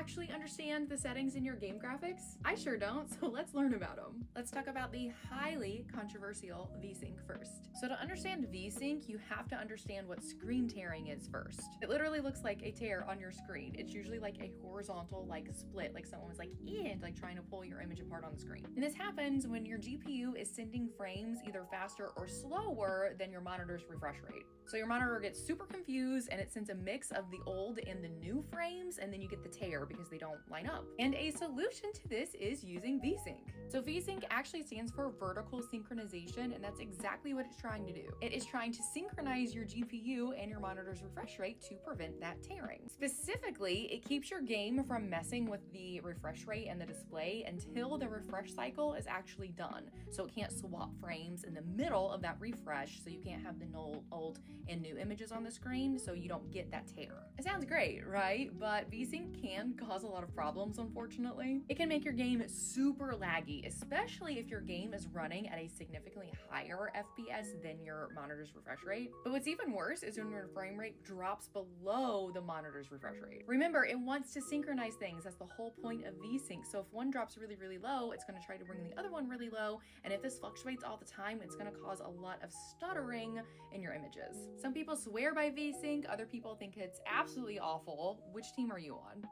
actually understand the settings in your game graphics? I sure don't, so let's learn about them. Let's talk about the highly controversial VSync first. So to understand VSync, you have to understand what screen tearing is first. It literally looks like a tear on your screen. It's usually like a horizontal split, like someone was like trying to pull your image apart on the screen. And this happens when your GPU is sending frames either faster or slower than your monitor's refresh rate. So your monitor gets super confused and it sends a mix of the old and the new frames, and then you get the tear because they don't line up. And a solution to this is using VSync. So VSync actually stands for vertical synchronization, and that's exactly what it's trying to do. It is trying to synchronize your GPU and your monitor's refresh rate to prevent that tearing. Specifically, it keeps your game from messing with the refresh rate and the display until the refresh cycle is actually done. So it can't swap frames in the middle of that refresh, so you can't have the old and new images on the screen, so you don't get that tear. It sounds great, right? But VSync can cause a lot of problems, unfortunately. It can make your game super laggy, especially if your game is running at a significantly higher FPS than your monitor's refresh rate. But what's even worse is when your frame rate drops below the monitor's refresh rate. Remember, it wants to synchronize things. That's the whole point of VSync. So if one drops really, really low, it's going to try to bring the other one really low. And if this fluctuates all the time, it's going to cause a lot of stuttering in your images. Some people swear by VSync, other people think it's absolutely awful. Which team are you on?